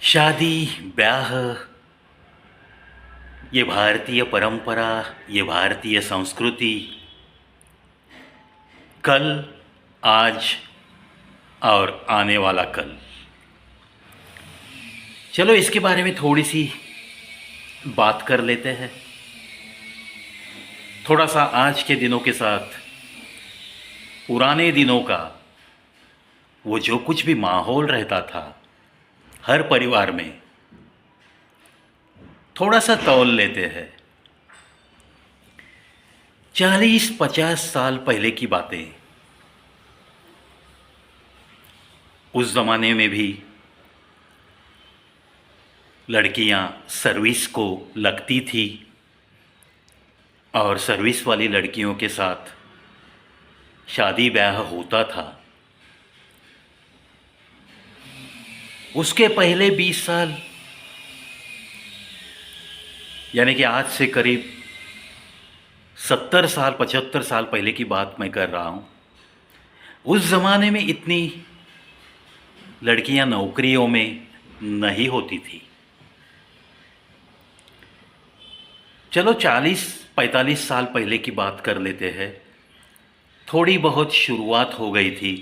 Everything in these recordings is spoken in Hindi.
शादी ब्याह ये भारतीय परंपरा, ये भारतीय संस्कृति कल, आज और आने वाला कल। चलो इसके बारे में थोड़ी सी बात कर लेते हैं। थोड़ा सा आज के दिनों के साथ पुराने दिनों का वो जो कुछ भी माहौल रहता था हर परिवार में, थोड़ा सा तौल लेते हैं। 40-50 साल पहले की बातें। उस ज़माने में भी लड़कियां सर्विस को लगती थी और सर्विस वाली लड़कियों के साथ शादी ब्याह होता था। उसके पहले 20 साल, यानी कि आज से करीब 70 साल 75 साल पहले की बात मैं कर रहा हूँ। उस ज़माने में इतनी लड़कियां नौकरियों में नहीं होती थी। चलो 40-45 साल पहले की बात कर लेते हैं। थोड़ी बहुत शुरुआत हो गई थी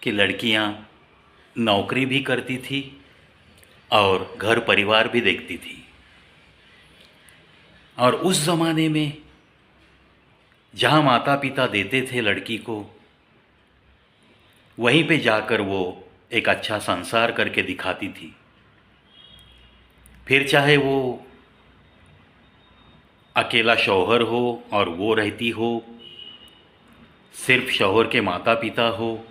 कि लड़कियां नौकरी भी करती थी और घर परिवार भी देखती थी। और उस ज़माने में जहाँ माता पिता देते थे लड़की को, वहीं पे जाकर वो एक अच्छा संसार करके दिखाती थी। फिर चाहे वो अकेला शौहर हो और वो रहती हो, सिर्फ शौहर के माता पिता हो,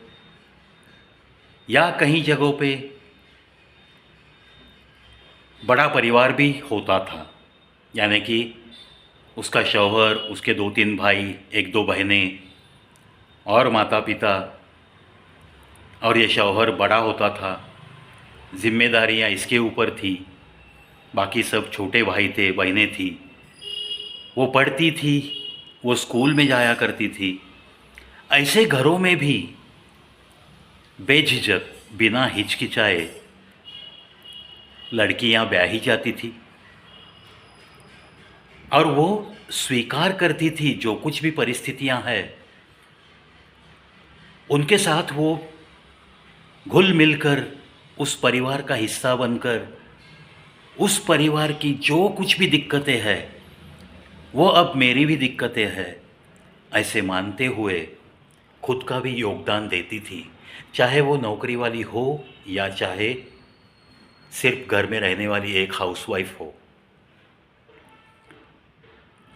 या कहीं जगहों पे बड़ा परिवार भी होता था, यानी कि उसका शौहर, उसके 2-3 भाई, 1-2 बहनें और माता पिता, और ये शौहर बड़ा होता था, जिम्मेदारियां इसके ऊपर थी, बाकी सब छोटे भाई थे, बहनें थी। वो पढ़ती थी, वो स्कूल में जाया करती थी। ऐसे घरों में भी बेझिझक, बिना हिचकिचाए लड़कियां ब्याही जाती थी और वो स्वीकार करती थी जो कुछ भी परिस्थितियां हैं उनके साथ वो घुल मिलकर उस परिवार का हिस्सा बनकर उस परिवार की जो कुछ भी दिक्कतें हैं वो अब मेरी भी दिक्कतें हैं ऐसे मानते हुए खुद का भी योगदान देती थी, चाहे वो नौकरी वाली हो या चाहे सिर्फ घर में रहने वाली एक हाउसवाइफ हो।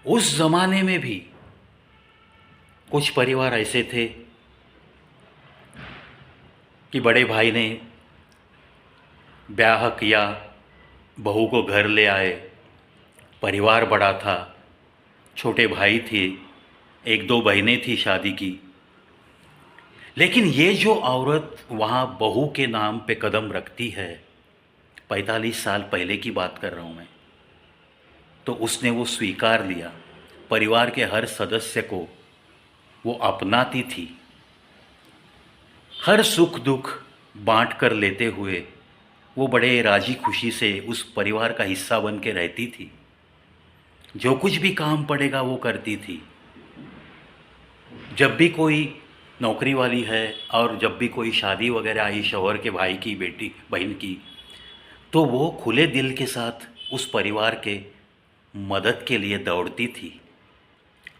उस ज़माने में भी कुछ परिवार ऐसे थे कि बड़े भाई ने ब्याह किया, बहू को घर ले आए, परिवार बड़ा था, छोटे भाई थे, 1-2 बहनें थी शादी की। लेकिन ये जो औरत वहाँ बहू के नाम पे कदम रखती है, 45 साल पहले की बात कर रहा हूँ मैं, तो उसने वो स्वीकार लिया, परिवार के हर सदस्य को वो अपनाती थी, हर सुख दुख बांट कर लेते हुए वो बड़े राजी खुशी से उस परिवार का हिस्सा बन के रहती थी। जो कुछ भी काम पड़ेगा वो करती थी। जब भी कोई नौकरी वाली है और जब भी कोई शादी वगैरह आई शौहर के भाई की, बेटी बहन की, तो वो खुले दिल के साथ उस परिवार के मदद के लिए दौड़ती थी,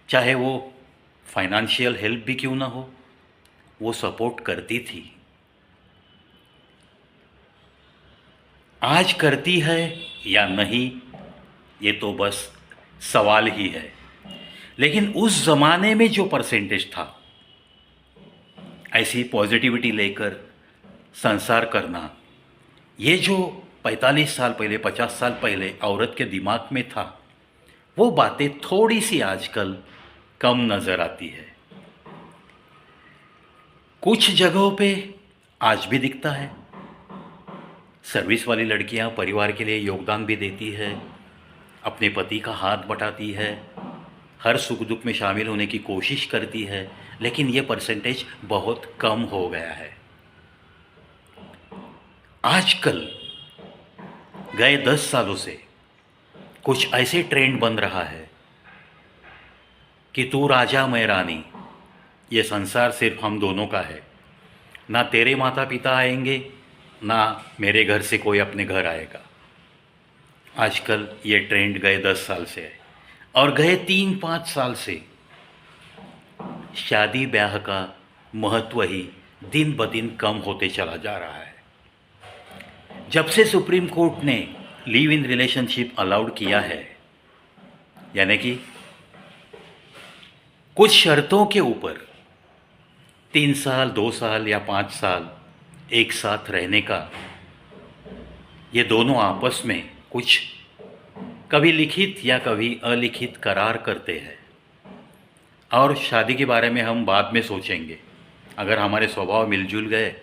चाहे वो फाइनेंशियल हेल्प भी क्यों ना हो, वो सपोर्ट करती थी। आज करती है या नहीं ये तो बस सवाल ही है। लेकिन उस ज़माने में जो परसेंटेज था ऐसी पॉजिटिविटी लेकर संसार करना, ये जो 45 साल पहले 50 साल पहले औरत के दिमाग में था, वो बातें थोड़ी सी आजकल कम नज़र आती है। कुछ जगहों पे आज भी दिखता है, सर्विस वाली लड़कियां परिवार के लिए योगदान भी देती है, अपने पति का हाथ बटाती है, हर सुख दुख में शामिल होने की कोशिश करती है, लेकिन ये परसेंटेज बहुत कम हो गया है। आजकल गए 10 सालों से कुछ ऐसे ट्रेंड बन रहा है कि तू राजा मैं रानी, ये संसार सिर्फ हम दोनों का है। ना तेरे माता पिता आएंगे, ना मेरे घर से कोई अपने घर आएगा। आजकल ये ट्रेंड गए 10 साल से है, और गए 3-5 साल से शादी ब्याह का महत्व ही दिन ब दिन कम होते चला जा रहा है। जब से सुप्रीम कोर्ट ने लिव इन रिलेशनशिप अलाउड किया है, यानी कि कुछ शर्तों के ऊपर 3 साल, 2 साल या 5 साल एक साथ रहने का, ये दोनों आपस में कुछ कभी लिखित या कभी अलिखित करार करते हैं। और शादी के बारे में हम बाद में सोचेंगे। अगर हमारे स्वभाव मिलजुल गए,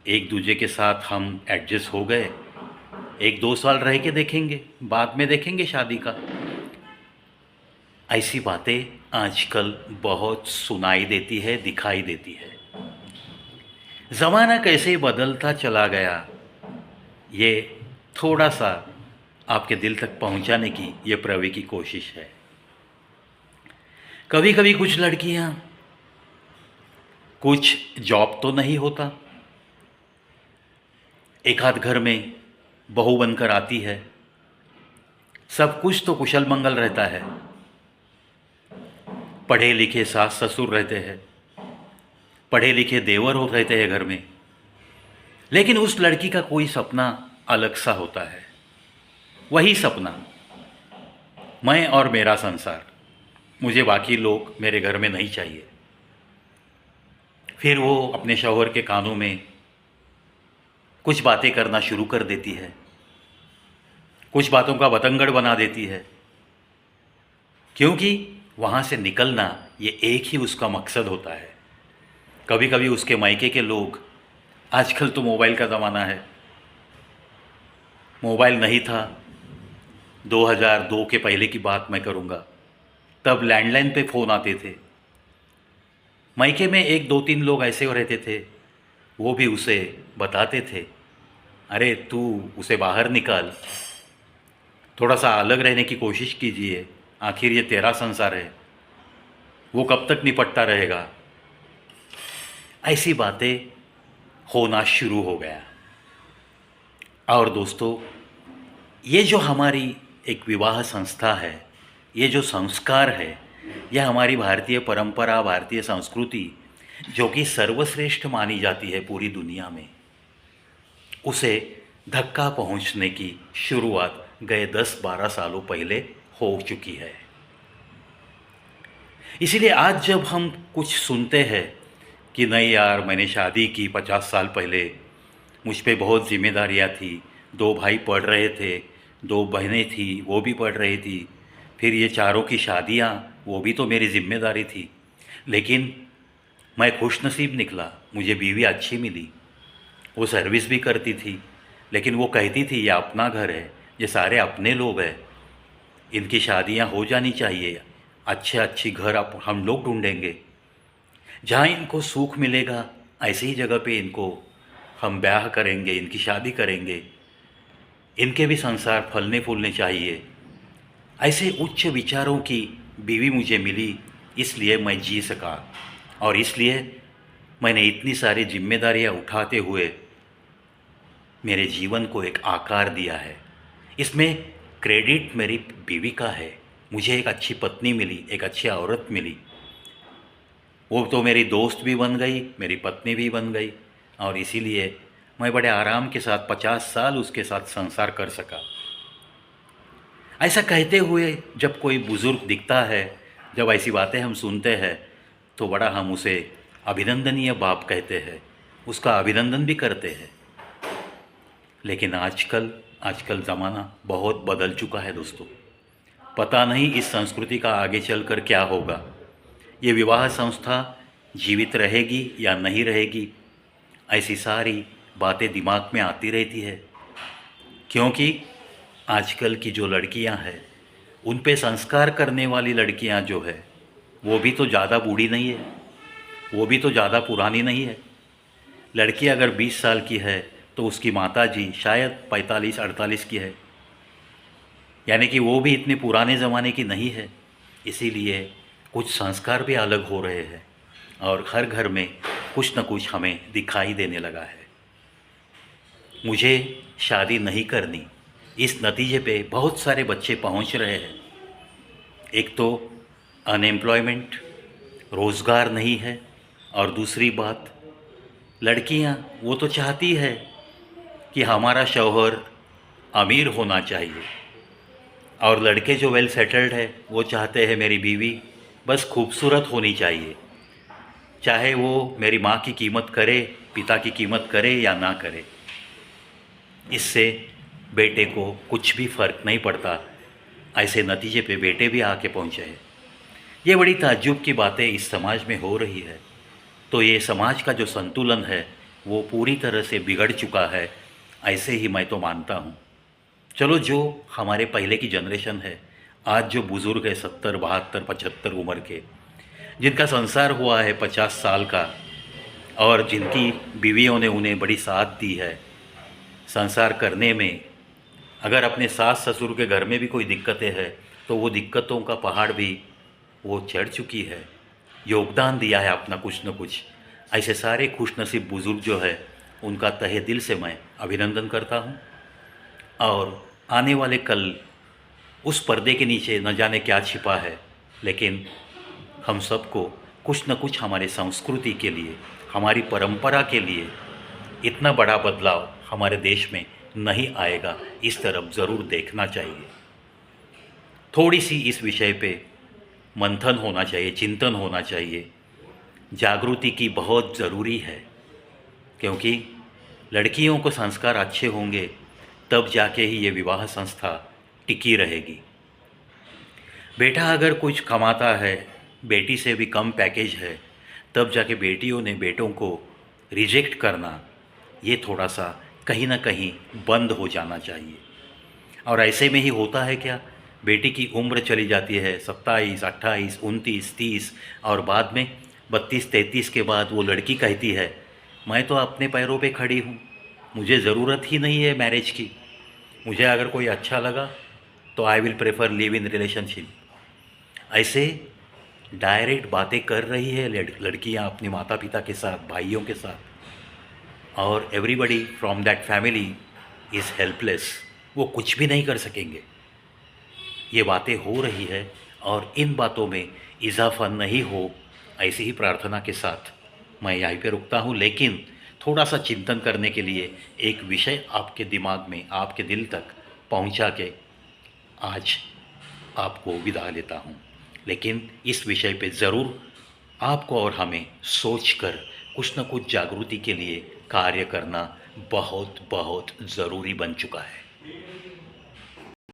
एक दूसरे के साथ हम एडजस्ट हो गए, 1-2 साल रह के देखेंगे, बाद में देखेंगे शादी का। ऐसी बातें आजकल बहुत सुनाई देती है, दिखाई देती है। ज़माना कैसे बदलता चला गया, ये थोड़ा सा आपके दिल तक पहुंचाने की ये प्रवी की कोशिश है। कभी कभी कुछ लड़कियां, कुछ जॉब तो नहीं होता, एक आध घर में बहू बनकर आती है, सब कुछ तो कुशल मंगल रहता है, पढ़े लिखे सास ससुर रहते हैं, पढ़े लिखे देवर हो रहते हैं घर में, लेकिन उस लड़की का कोई सपना अलग सा होता है। वही सपना, मैं और मेरा संसार, मुझे बाकी लोग मेरे घर में नहीं चाहिए। फिर वो अपने शौहर के कानों में कुछ बातें करना शुरू कर देती है, कुछ बातों का बतंगड़ बना देती है, क्योंकि वहाँ से निकलना ये एक ही उसका मकसद होता है। कभी कभी उसके मायके के लोग, आजकल तो मोबाइल का ज़माना है, मोबाइल नहीं था, 2002 के पहले की बात मैं करूँगा, तब लैंडलाइन पे फ़ोन आते थे। मायके में 1-2-3 लोग ऐसे रहते थे, वो भी उसे बताते थे, अरे तू उसे बाहर निकाल, थोड़ा सा अलग रहने की कोशिश कीजिए, आखिर ये तेरा संसार है, वो कब तक निपटता रहेगा। ऐसी बातें होना शुरू हो गया। और दोस्तों, ये जो हमारी एक विवाह संस्था है, ये जो संस्कार है, यह हमारी भारतीय परंपरा, भारतीय संस्कृति जो कि सर्वश्रेष्ठ मानी जाती है पूरी दुनिया में, उसे धक्का पहुंचने की शुरुआत गए 10-12 सालों पहले हो चुकी है। इसीलिए आज जब हम कुछ सुनते हैं कि नहीं यार, मैंने शादी की 50 साल पहले, मुझ पे बहुत जिम्मेदारियां थी, 2 भाई पढ़ रहे थे, 2 बहनें थी, वो भी पढ़ रही थी, फिर ये चारों की शादियां, वो भी तो मेरी जिम्मेदारी थी, लेकिन मैं खुशनसीब निकला, मुझे बीवी अच्छी मिली, वो सर्विस भी करती थी, लेकिन वो कहती थी ये अपना घर है, ये सारे अपने लोग हैं, इनकी शादियां हो जानी चाहिए, अच्छी घर आप हम लोग ढूंढेंगे, जहाँ इनको सुख मिलेगा ऐसी ही जगह पे इनको हम ब्याह करेंगे, इनकी शादी करेंगे, इनके भी संसार फलने फूलने चाहिए। ऐसे उच्च विचारों की बीवी मुझे मिली, इसलिए मैं जी सका, और इसलिए मैंने इतनी सारी जिम्मेदारियां उठाते हुए मेरे जीवन को एक आकार दिया है। इसमें क्रेडिट मेरी बीवी का है, मुझे एक अच्छी पत्नी मिली, एक अच्छी औरत मिली, वो तो मेरी दोस्त भी बन गई, मेरी पत्नी भी बन गई, और इसीलिए मैं बड़े आराम के साथ 50 साल उसके साथ संसार कर सका। ऐसा कहते हुए जब कोई बुज़ुर्ग दिखता है, जब ऐसी बातें हम सुनते हैं, तो बड़ा हम उसे अभिनंदनीय बाप कहते हैं, उसका अभिनंदन भी करते हैं। लेकिन आजकल ज़माना बहुत बदल चुका है दोस्तों। पता नहीं इस संस्कृति का आगे चलकर क्या होगा। ये विवाह संस्था जीवित रहेगी या नहीं रहेगी, ऐसी सारी बातें दिमाग में आती रहती है, क्योंकि आजकल की जो लड़कियां हैं, उन पे संस्कार करने वाली लड़कियां जो है, वो भी तो ज़्यादा बूढ़ी नहीं है, वो भी तो ज़्यादा पुरानी नहीं है। लड़की अगर 20 साल की है तो उसकी माता जी शायद 45-48 की है, यानी कि वो भी इतने पुराने ज़माने की नहीं है। इसीलिए कुछ संस्कार भी अलग हो रहे हैं और हर घर में कुछ न कुछ हमें दिखाई देने लगा है। मुझे शादी नहीं करनी, इस नतीजे पे बहुत सारे बच्चे पहुंच रहे हैं। एक तो अनएम्प्लॉयमेंट, रोज़गार नहीं है, और दूसरी बात, लड़कियां वो तो चाहती है कि हमारा शौहर अमीर होना चाहिए, और लड़के जो वेल सेटल्ड है वो चाहते हैं मेरी बीवी बस खूबसूरत होनी चाहिए, चाहे वो मेरी माँ की कीमत करे, पिता की कीमत करे या ना करे। इससे बेटे को कुछ भी फ़र्क नहीं पड़ता। ऐसे नतीजे पे बेटे भी आके पहुँचे हैं। ये बड़ी ताज्जुब की बातें इस समाज में हो रही है। तो ये समाज का जो संतुलन है वो पूरी तरह से बिगड़ चुका है, ऐसे ही मैं तो मानता हूँ। चलो, जो हमारे पहले की जनरेशन है, आज जो बुज़ुर्ग है 70, 72, 75 उम्र के, जिनका संसार हुआ है 50 साल का, और जिनकी बीवियों ने उन्हें बड़ी साथ दी है संसार करने में, अगर अपने सास ससुर के घर में भी कोई दिक्कतें हैं तो वो दिक्कतों का पहाड़ भी वो चढ़ चुकी है, योगदान दिया है अपना कुछ न कुछ। ऐसे सारे खुशनसीब बुज़ुर्ग जो है उनका तहे दिल से मैं अभिनंदन करता हूँ। और आने वाले कल उस पर्दे के नीचे न जाने क्या छिपा है, लेकिन हम सबको कुछ न कुछ हमारे संस्कृति के लिए, हमारी परंपरा के लिए इतना बड़ा बदलाव हमारे देश में नहीं आएगा, इस तरफ ज़रूर देखना चाहिए। थोड़ी सी इस विषय पे मंथन होना चाहिए, चिंतन होना चाहिए। जागृति की बहुत ज़रूरी है, क्योंकि लड़कियों को संस्कार अच्छे होंगे तब जाके ही ये विवाह संस्था टिकी रहेगी। बेटा अगर कुछ कमाता है, बेटी से भी कम पैकेज है, तब जाके बेटियों ने बेटों को रिजेक्ट करना, ये थोड़ा सा कहीं ना कहीं बंद हो जाना चाहिए। और ऐसे में ही होता है क्या, बेटी की उम्र चली जाती है 27, 28, 29, 30, और बाद में 32, 33 के बाद वो लड़की कहती है मैं तो अपने पैरों पे खड़ी हूँ, मुझे ज़रूरत ही नहीं है मैरिज की, मुझे अगर कोई अच्छा लगा तो I will prefer live in relationship. ऐसे डायरेक्ट बातें कर रही है लड़कियाँ अपने माता पिता के साथ, भाइयों के साथ, और everybody from that family is helpless, वो कुछ भी नहीं कर सकेंगे। ये बातें हो रही है और इन बातों में इजाफा नहीं हो, ऐसी ही प्रार्थना के साथ मैं यहीं पे रुकता हूँ। लेकिन थोड़ा सा चिंतन करने के लिए एक विषय आपके दिमाग में, आपके दिल तक पहुँचा के आज आपको विदा लेता हूँ। लेकिन इस विषय पे ज़रूर आपको और हमें सोचकर कुछ न कुछ जागृति के लिए कार्य करना बहुत बहुत ज़रूरी बन चुका है।